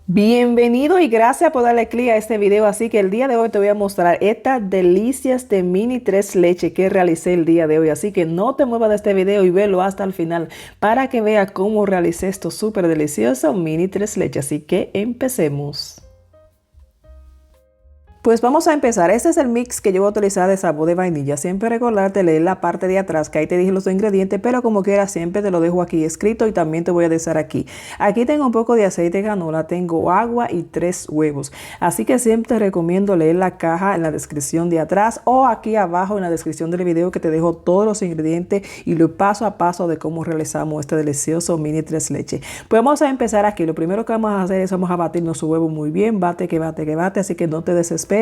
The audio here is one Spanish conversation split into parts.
Bienvenido y gracias por darle clic a este video. Así que el día de hoy te voy a mostrar estas delicias de mini tres leche que realicé el día de hoy. Así que no te muevas de este video y velo hasta el final para que veas cómo realicé esto súper delicioso mini tres leche. Así que empecemos. Pues vamos a empezar. Este es el mix que yo voy a utilizar de sabor de vainilla. Siempre recordarte leer la parte de atrás, que ahí te dije los ingredientes, pero como quiera siempre te lo dejo aquí escrito y también te voy a dejar aquí. Aquí tengo un poco de aceite de canola, tengo agua y 3 huevos. Así que siempre te recomiendo leer la caja en la descripción de atrás o aquí abajo en la descripción del video, que te dejo todos los ingredientes y lo paso a paso de cómo realizamos este delicioso mini tres leche. Pues vamos a empezar aquí. Lo primero que vamos a hacer es vamos a batir nuestro huevo muy bien. Bate, que bate, que bate. Así que no te desesperes.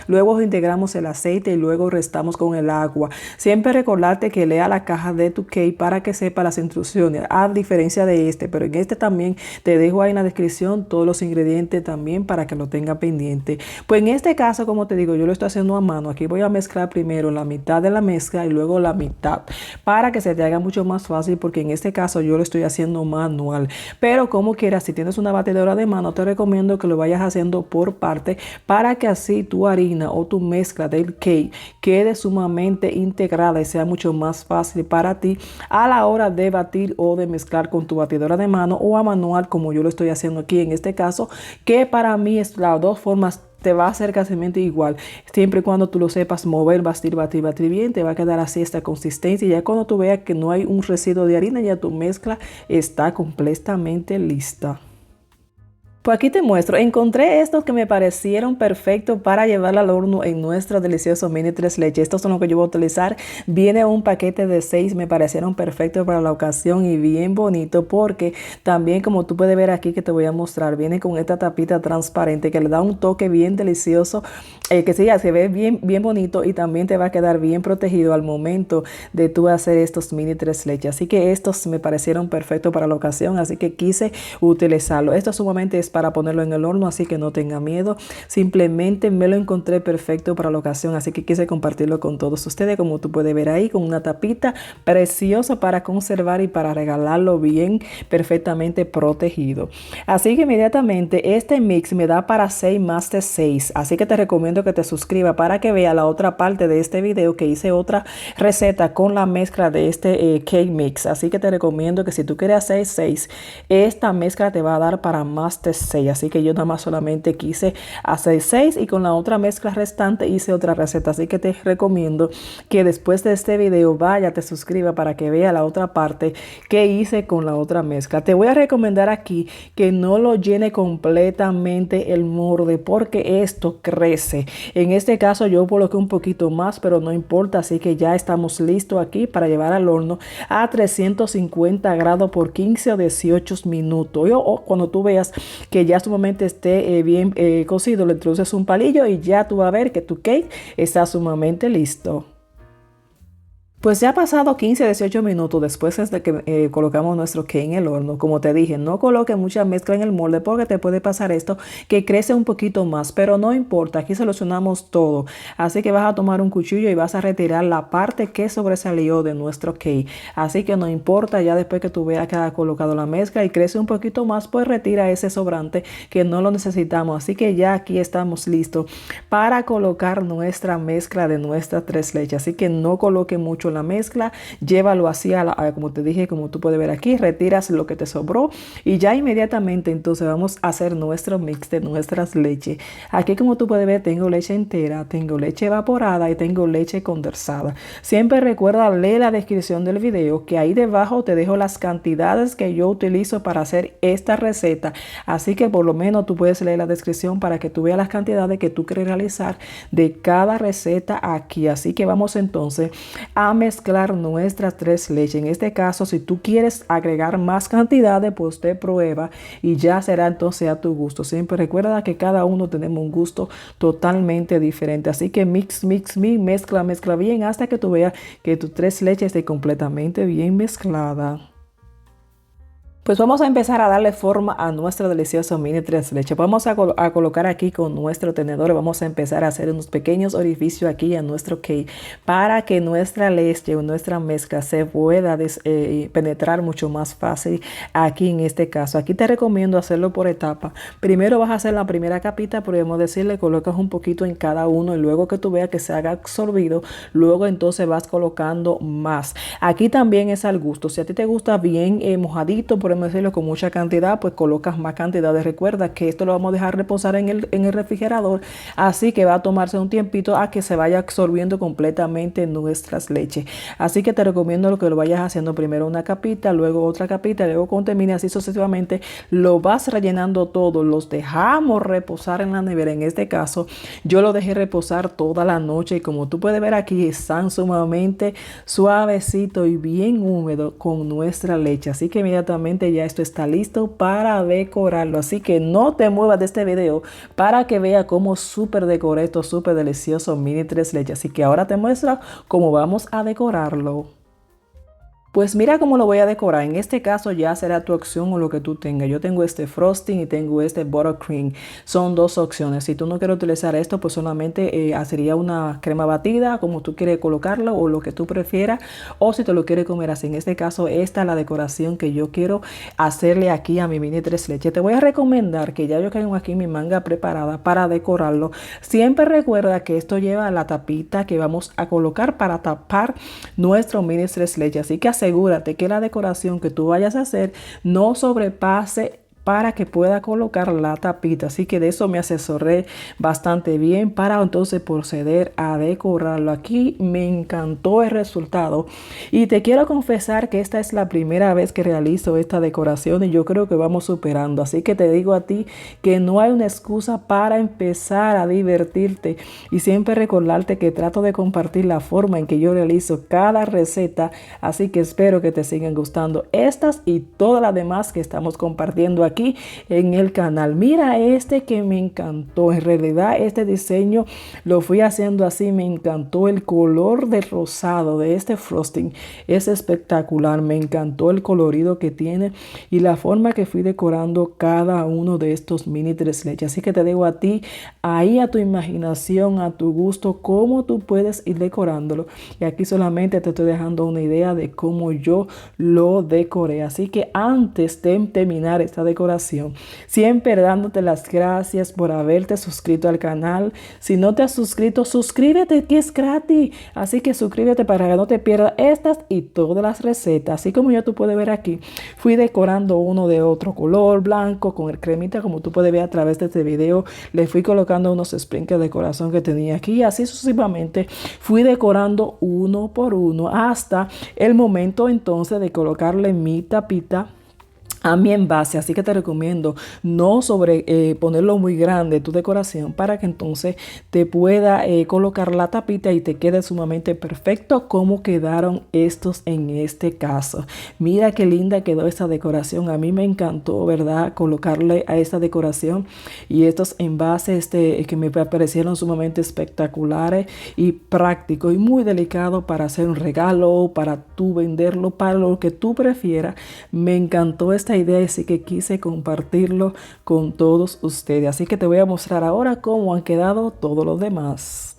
Luego integramos el aceite y luego restamos con el agua. Siempre recordarte que lea la caja de tu cake para que sepa las instrucciones, a diferencia de este, pero en este también te dejo ahí en la descripción todos los ingredientes también para que lo tenga pendiente. Pues en este caso, como te digo, yo lo estoy haciendo a mano. Aquí voy a mezclar primero la mitad de la mezcla y luego la mitad para que se te haga mucho más fácil, porque en este caso yo lo estoy haciendo manual. Pero como quieras, si tienes una batidora de mano, te recomiendo que lo vayas haciendo por parte para que así tu harina o tu mezcla del cake quede sumamente integrada y sea mucho más fácil para ti a la hora de batir o de mezclar con tu batidora de mano o a manual, como yo lo estoy haciendo aquí en este caso, que para mí es las dos formas te va a hacer casi igual. Siempre y cuando tú lo sepas mover, batir bien, te va a quedar así esta consistencia. Y ya cuando tú veas que no hay un residuo de harina, ya tu mezcla está completamente lista. Pues aquí te muestro, encontré estos que me parecieron perfectos para llevar al horno en nuestro delicioso mini tres leches. Estos son los que yo voy a utilizar. Viene un paquete de 6, me parecieron perfectos para la ocasión y bien bonito, porque también, como tú puedes ver aquí que te voy a mostrar, viene con esta tapita transparente que le da un toque bien delicioso, que sí, se ve bien bonito y también te va a quedar bien protegido al momento de tú hacer estos mini tres leches. Así que estos me parecieron perfectos para la ocasión, así que quise utilizarlo. Esto sumamente es para ponerlo en el horno, así que no tenga miedo. Simplemente me lo encontré perfecto para la ocasión, así que quise compartirlo con todos ustedes, como tú puedes ver ahí, con una tapita preciosa para conservar y para regalarlo bien perfectamente protegido. Así que inmediatamente este mix me da para 6 más de 6, así que te recomiendo que te suscribas para que veas la otra parte de este video, que hice otra receta con la mezcla de este cake mix. Así que te recomiendo que si tú quieres hacer 6, esta mezcla te va a dar para más de 6. Así que yo nada más solamente quise hacer 6 y con la otra mezcla restante hice otra receta. Así que te recomiendo que después de este video vaya, te suscriba para que vea la otra parte que hice con la otra mezcla. Te voy a recomendar aquí que no lo llene completamente el molde, porque esto crece. En este caso yo coloqué un poquito más, pero no importa. Así que ya estamos listos aquí para llevar al horno a 350 grados por 15 o 18 minutos. O cuando tú veas que ya sumamente esté bien cocido, le introduces un palillo y ya tú vas a ver que tu cake está sumamente listo. Pues ya ha pasado 15 18 minutos después de que colocamos nuestro cake en el horno. Como te dije, no coloque mucha mezcla en el molde, porque te puede pasar esto, que crece un poquito más, pero no importa, aquí solucionamos todo. Así que vas a tomar un cuchillo y vas a retirar la parte que sobresalió de nuestro cake. Así que no importa, ya después que tú veas que ha colocado la mezcla y crece un poquito más, pues retira ese sobrante que no lo necesitamos. Así que ya aquí estamos listos para colocar nuestra mezcla de nuestras tres leches. Así que no coloque mucho la mezcla, llévalo así como te dije, como tú puedes ver aquí, retiras lo que te sobró y ya inmediatamente entonces vamos a hacer nuestro mix de nuestras leches. Aquí, como tú puedes ver, tengo leche entera, tengo leche evaporada y tengo leche condensada. Siempre recuerda leer la descripción del video, que ahí debajo te dejo las cantidades que yo utilizo para hacer esta receta, así que por lo menos tú puedes leer la descripción para que tú veas las cantidades que tú quieres realizar de cada receta aquí. Así que vamos entonces a mezclar nuestras tres leches. En este caso, si tú quieres agregar más cantidades, pues te prueba y ya será entonces a tu gusto. Siempre recuerda que cada uno tenemos un gusto totalmente diferente. Así que mezcla bien hasta que tú veas que tus tres leches estén completamente bien mezcladas. Pues vamos a empezar a darle forma a nuestro delicioso mini tres leches. Vamos a colocar aquí con nuestro tenedor, vamos a empezar a hacer unos pequeños orificios aquí en nuestro cake para que nuestra leche o nuestra mezcla se pueda penetrar mucho más fácil aquí en este caso. Aquí te recomiendo hacerlo por etapa. Primero vas a hacer la primera capita, podemos decirle, colocas un poquito en cada uno y luego que tú veas que se haga absorbido, luego entonces vas colocando más. Aquí también es al gusto. Si a ti te gusta bien mojadito, podemos decirlo, con mucha cantidad, pues colocas más cantidad. Recuerda que esto lo vamos a dejar reposar en el refrigerador, así que va a tomarse un tiempito a que se vaya absorbiendo completamente nuestras leches. Así que te recomiendo que lo vayas haciendo primero una capita, luego otra capita, luego cuando termine así sucesivamente, lo vas rellenando todo, los dejamos reposar en la nevera. En este caso yo lo dejé reposar toda la noche y como tú puedes ver aquí, están sumamente suavecito y bien húmedo con nuestra leche. Así que inmediatamente ya esto está listo para decorarlo. Así que no te muevas de este video para que vea cómo súper decoré esto súper delicioso mini tres leches. Así que ahora te muestro cómo vamos a decorarlo. Pues mira cómo lo voy a decorar. En este caso ya será tu opción o lo que tú tengas. Yo tengo este frosting y tengo este buttercream. Son dos opciones. Si tú no quieres utilizar esto, pues solamente sería una crema batida, como tú quieres colocarlo o lo que tú prefieras. O si te lo quieres comer así. En este caso, esta es la decoración que yo quiero hacerle aquí a mi mini tres leches. Te voy a recomendar que ya yo tengo aquí mi manga preparada para decorarlo. Siempre recuerda que esto lleva la tapita que vamos a colocar para tapar nuestro mini tres leches. Así que asegúrate que la decoración que tú vayas a hacer no sobrepase para que pueda colocar la tapita. Así que de eso me asesoré bastante bien para entonces proceder a decorarlo. Aquí me encantó el resultado y te quiero confesar que esta es la primera vez que realizo esta decoración y yo creo que vamos superando. Así que te digo a ti que no hay una excusa para empezar a divertirte y siempre recordarte que trato de compartir la forma en que yo realizo cada receta. Así que espero que te sigan gustando estas y todas las demás que estamos compartiendo aquí en el canal. Mira este que me encantó. En realidad este diseño lo fui haciendo así. Me encantó el color de rosado de este frosting. Es espectacular. Me encantó el colorido que tiene y la forma que fui decorando cada uno de estos mini tres leches. Así que te digo a ti, ahí a tu imaginación, a tu gusto, cómo tú puedes ir decorándolo. Y aquí solamente te estoy dejando una idea de cómo yo lo decoré. Así que antes de terminar esta decoración, siempre dándote las gracias por haberte suscrito al canal. Si no te has suscrito, suscríbete, que es gratis. Así que suscríbete para que no te pierdas estas y todas las recetas. Así como ya tú puedes ver aquí, fui decorando uno de otro color, blanco, con el cremita, como tú puedes ver a través de este video. Le fui colocando unos sprinkles de corazón que tenía aquí. Así sucesivamente fui decorando uno por uno hasta el momento entonces de colocarle mi tapita a mi envase. Así que te recomiendo no ponerlo muy grande tu decoración para que entonces te pueda colocar la tapita y te quede sumamente perfecto como quedaron estos en este caso. Mira qué linda quedó esta decoración. A mí me encantó, ¿verdad?, colocarle a esta decoración y estos envases que me parecieron sumamente espectaculares y prácticos y muy delicados para hacer un regalo, para tú venderlo, para lo que tú prefieras. Me encantó esta idea, así que quise compartirlo con todos ustedes. Así que te voy a mostrar ahora cómo han quedado todos los demás.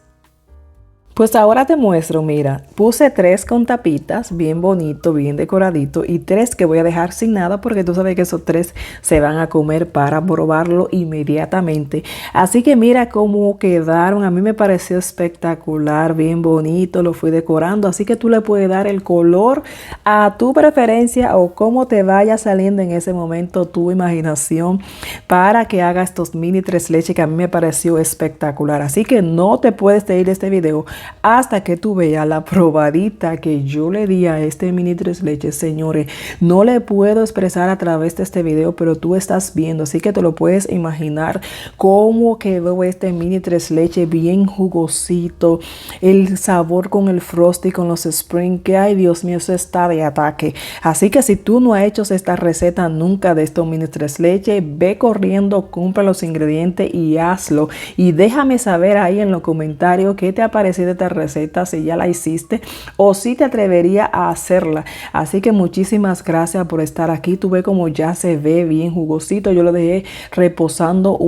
Pues ahora te muestro, mira, puse 3 con tapitas, bien bonito, bien decoradito, y 3 que voy a dejar sin nada porque tú sabes que esos 3 se van a comer para probarlo inmediatamente. Así que mira cómo quedaron. A mí me pareció espectacular, bien bonito, lo fui decorando. Así que tú le puedes dar el color a tu preferencia o cómo te vaya saliendo en ese momento tu imaginación para que haga estos mini tres leches que a mí me pareció espectacular. Así que no te puedes ir de este video hasta que tú veas la probadita que yo le di a este mini tres leches. Señores, no le puedo expresar a través de este video, pero tú estás viendo, así que te lo puedes imaginar cómo quedó este mini tres leches, bien jugosito, el sabor con el frosty, con los spring, que ay Dios mío, eso está de ataque. Así que si tú no has hecho esta receta nunca de estos mini tres leches, ve corriendo, compra los ingredientes y hazlo, y déjame saber ahí en los comentarios qué te ha parecido de esta receta si ya la hiciste o si te atrevería a hacerla. Así que muchísimas gracias por estar aquí. Tú ves como ya se ve bien jugosito. Yo lo dejé reposando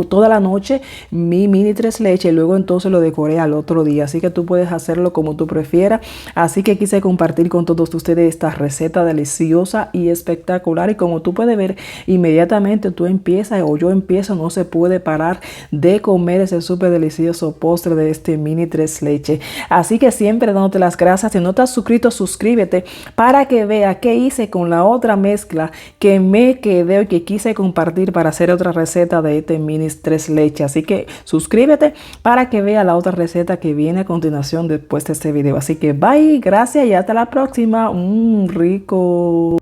toda la noche, mi mini tres leches, y luego entonces lo decoré al otro día. Así que tú puedes hacerlo como tú prefieras. Así que quise compartir con todos ustedes esta receta deliciosa y espectacular. Y como tú puedes ver, inmediatamente tú empiezas o yo empiezo, no se puede parar de comer ese súper delicioso postre de este mini tres leches. Así que siempre dándote las gracias. Si no te has suscrito, suscríbete para que vea qué hice con la otra mezcla que me quedé y que quise compartir para hacer otra receta de este mini tres leches. Así que suscríbete para que vea la otra receta que viene a continuación después de este video. Así que bye, gracias y hasta la próxima. Rico.